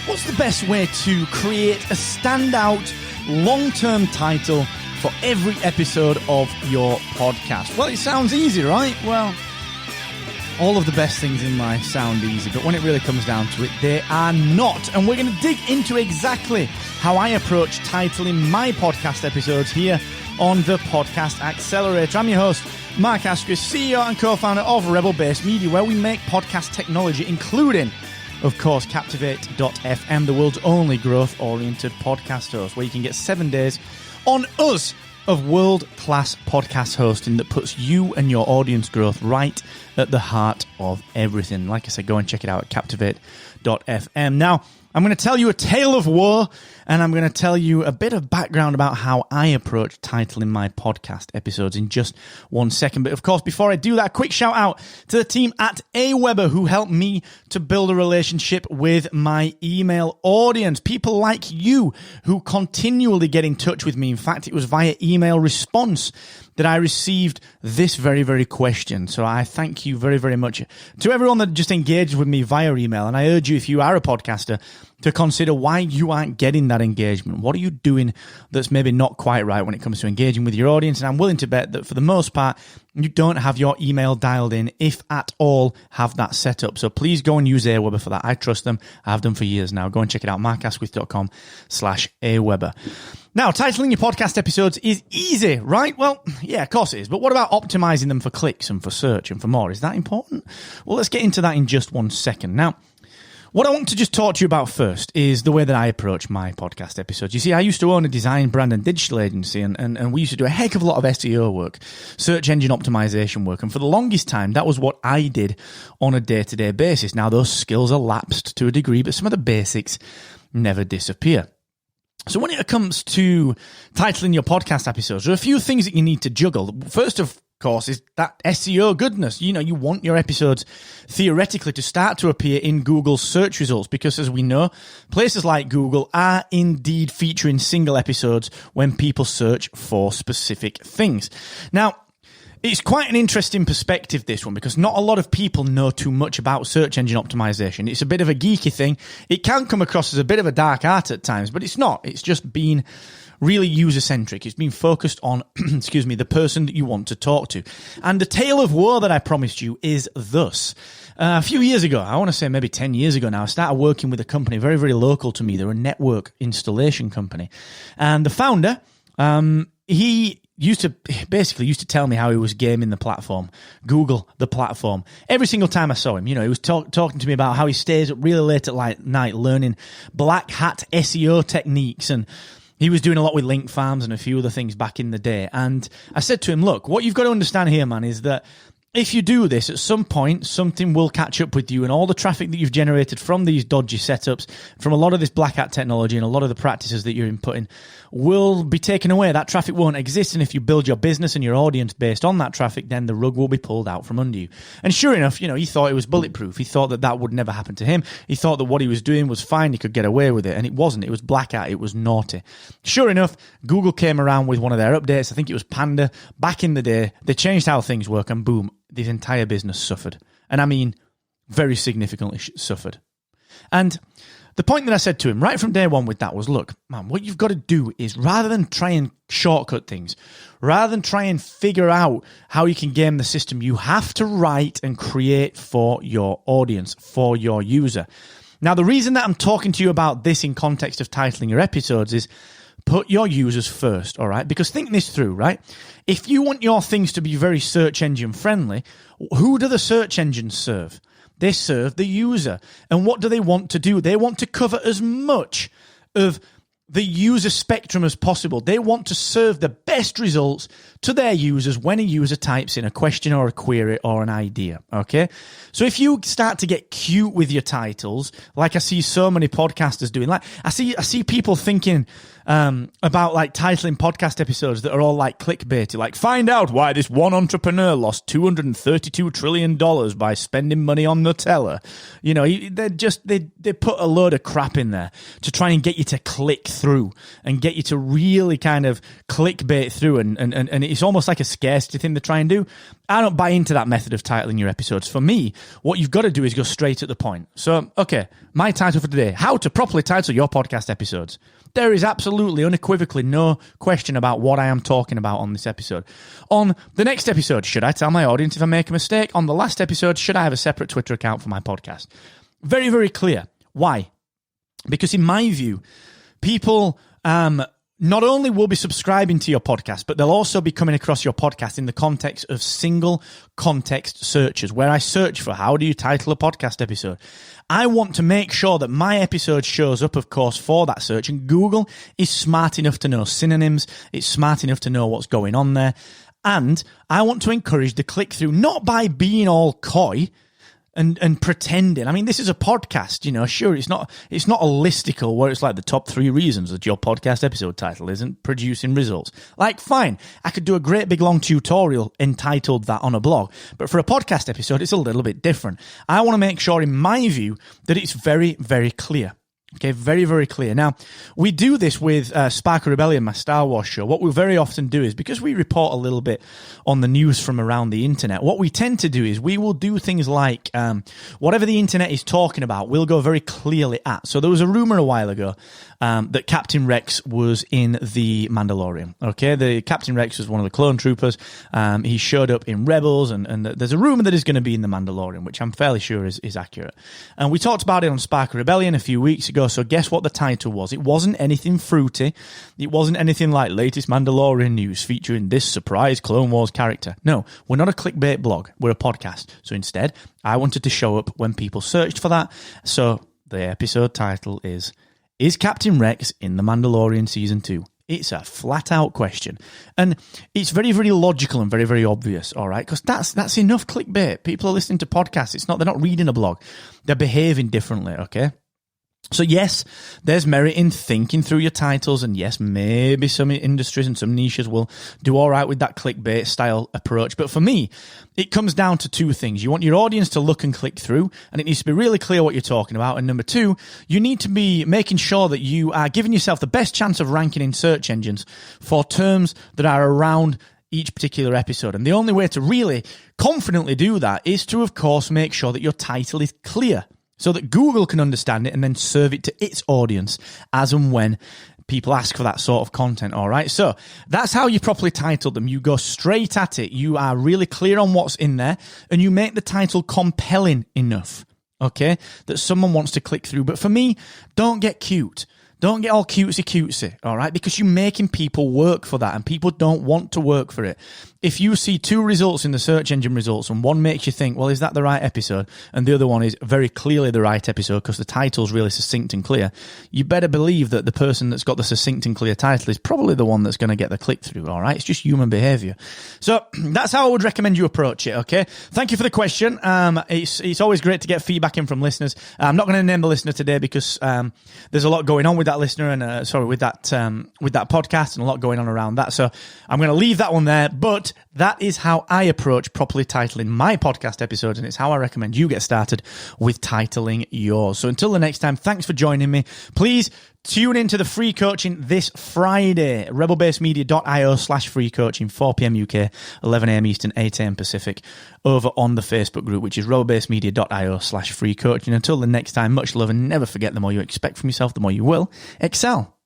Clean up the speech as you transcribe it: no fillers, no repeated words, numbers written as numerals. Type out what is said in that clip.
What's the best way to create a standout long-term title for every episode of your podcast? Well, it sounds easy, right? Well, all of the best things in life sound easy, but when it really comes down to it, they are not. And we're going to dig into exactly how I approach titling my podcast episodes here on the Podcast Accelerator. I'm your host, Mark Asquith, CEO and co-founder of Rebel Base Media, where we make podcast technology, including, of course, Captivate.fm, the world's only growth-oriented podcast host, where you can get 7 days on us of world-class podcast hosting that puts you and your audience growth right at the heart of everything. Like I said, go and check it out at Captivate.fm. Now, I'm going to tell you a tale of woe, and I'm going to tell you a bit of background about how I approach titling my podcast episodes in just 1 second. But of course, before I do that, a quick shout out to the team at AWeber who helped me to build a relationship with my email audience. People like you who continually get in touch with me. In fact, it was via email response that I received this very, very question. So I thank you very, very much to everyone that just engaged with me via email. And I urge you, if you are a podcaster, to consider why you aren't getting that engagement. What are you doing that's maybe not quite right when it comes to engaging with your audience? And I'm willing to bet that for the most part, you don't have your email dialed in, if at all, have that set up. So please go and use AWeber for that. I trust them. I've done for years now. Go and check it out, markasquith.com/AWeber. Now, titling your podcast episodes is easy, right? Well, yeah, of course it is. But what about optimizing them for clicks and for search and for more? Is that important? Well, let's get into that in just 1 second. Now, what I want to just talk to you about first is the way that I approach my podcast episodes. You see, I used to own a design, brand, and digital agency, and we used to do a heck of a lot of SEO work, search engine optimization work, and for the longest time, that was what I did on a day-to-day basis. Now, those skills are lapsed to a degree, but some of the basics never disappear. So when it comes to titling your podcast episodes, there are a few things that you need to juggle. First of course, is that SEO goodness. You know, you want your episodes theoretically to start to appear in Google's search results because, as we know, places like Google are indeed featuring single episodes when people search for specific things. Now, it's quite an interesting perspective, this one, because not a lot of people know too much about search engine optimization. It's a bit of a geeky thing. It can come across as a bit of a dark art at times, but it's not. It's just been really user-centric. It's been focused on, the person that you want to talk to. And the tale of woe that I promised you is thus. A few years ago, I want to say maybe 10 years ago now, I started working with a company very, very local to me. They're a network installation company. And the founder, he used to tell me how he was gaming the platform, Google, the platform. Every single time I saw him, he was talking to me about how he stays up really late at night learning black hat SEO techniques, and he was doing a lot with link farms and a few other things back in the day. And I said to him, look, what you've got to understand here, man, is that if you do this, at some point, something will catch up with you, and all the traffic that you've generated from these dodgy setups, from a lot of this black hat technology and a lot of the practices that you're inputting will be taken away. That traffic won't exist, and if you build your business and your audience based on that traffic, then the rug will be pulled out from under you. And sure enough, he thought it was bulletproof. He thought that would never happen to him. He thought that what he was doing was fine. He could get away with it, and it wasn't. It was black hat. It was naughty. Sure enough, Google came around with one of their updates. I think it was Panda. Back in the day, they changed how things work, and boom, this entire business suffered. And I mean, very significantly suffered. And the point that I said to him right from day one with that was, look, man, what you've got to do is, rather than try and shortcut things, rather than try and figure out how you can game the system, you have to write and create for your audience, for your user. Now, the reason that I'm talking to you about this in context of titling your episodes is put your users first, all right? Because think this through, right? If you want your things to be very search engine friendly, who do the search engines serve? They serve the user. And what do they want to do? They want to cover as much of the user spectrum as possible. They want to serve the best results to their users when a user types in a question or a query or an idea, okay? So if you start to get cute with your titles, like I see so many podcasters doing, like I see people thinking about like titling podcast episodes that are all like clickbaity, like find out why this one entrepreneur lost $232 trillion by spending money on Nutella. They put a load of crap in there to try and get you to click through and get you to really kind of clickbait through, and it's almost like a scarcity thing they try and do. I don't buy into that method of titling your episodes. For me, what you've got to do is go straight at the point. So, okay, my title for today, how to properly title your podcast episodes. There is absolutely, unequivocally no question about what I am talking about on this episode. On the next episode, should I tell my audience if I make a mistake? On the last episode, should I have a separate Twitter account for my podcast? Very, very clear. Why? Because in my view, people not only will be subscribing to your podcast, but they'll also be coming across your podcast in the context of single context searches, where I search for how do you title a podcast episode. I want to make sure that my episode shows up, of course, for that search, and Google is smart enough to know synonyms. It's smart enough to know what's going on there. And I want to encourage the click-through, not by being all coy and pretending. I mean, this is a podcast, you know, sure, it's not a listicle where it's like the top 3 reasons that your podcast episode title isn't producing results. Like, fine, I could do a great big long tutorial entitled that on a blog, but for a podcast episode, it's a little bit different. I want to make sure, in my view, that it's very, very clear. Okay, very, very clear. Now, we do this with Spark of Rebellion, my Star Wars show. What we very often do is, because we report a little bit on the news from around the internet, what we tend to do is we will do things like whatever the internet is talking about, we'll go very clearly at. So there was a rumor a while ago that Captain Rex was in The Mandalorian. Okay, the Captain Rex was one of the clone troopers. He showed up in Rebels, and there's a rumor that he's going to be in The Mandalorian, which I'm fairly sure is accurate. And we talked about it on Spark of Rebellion a few weeks ago. So guess what the title was? It wasn't anything fruity. It wasn't anything like latest Mandalorian news featuring this surprise Clone Wars character. No, we're not a clickbait blog. We're a podcast. So instead, I wanted to show up when people searched for that. So the episode title is Captain Rex in The Mandalorian Season 2? It's a flat-out question. And it's very, very logical and very, very obvious, all right? Because that's enough clickbait. People are listening to podcasts. They're not reading a blog. They're behaving differently, okay? So yes, there's merit in thinking through your titles, and yes, maybe some industries and some niches will do all right with that clickbait style approach. But for me, it comes down to 2 things. You want your audience to look and click through, and it needs to be really clear what you're talking about. And number 2, you need to be making sure that you are giving yourself the best chance of ranking in search engines for terms that are around each particular episode. And the only way to really confidently do that is to, of course, make sure that your title is clear, so that Google can understand it and then serve it to its audience as and when people ask for that sort of content, all right? So that's how you properly title them. You go straight at it. You are really clear on what's in there, and you make the title compelling enough, okay, that someone wants to click through. But for me, don't get cute. Don't get all cutesy, all right? Because you're making people work for that, and people don't want to work for it. If you see 2 results in the search engine results, and one makes you think, well, is that the right episode? And the other one is very clearly the right episode because the title's really succinct and clear, you better believe that the person that's got the succinct and clear title is probably the one that's going to get the click-through, all right? It's just human behavior. So that's how I would recommend you approach it, okay? Thank you for the question. It's always great to get feedback in from listeners. I'm not going to name the listener today because there's a lot going on with that listener and with that podcast, and a lot going on around that. So I'm going to leave that one there, but that is how I approach properly titling my podcast episodes, and it's how I recommend you get started with titling yours. So until the next time, thanks for joining me. Please tune into the free coaching this Friday, rebelbasemedia.io/free coaching, 4 p.m. UK, 11 a.m. Eastern, 8 a.m. Pacific, over on the Facebook group, which is rebelbasemedia.io/free coaching. Until the next time, much love, and never forget, the more you expect from yourself, the more you will excel.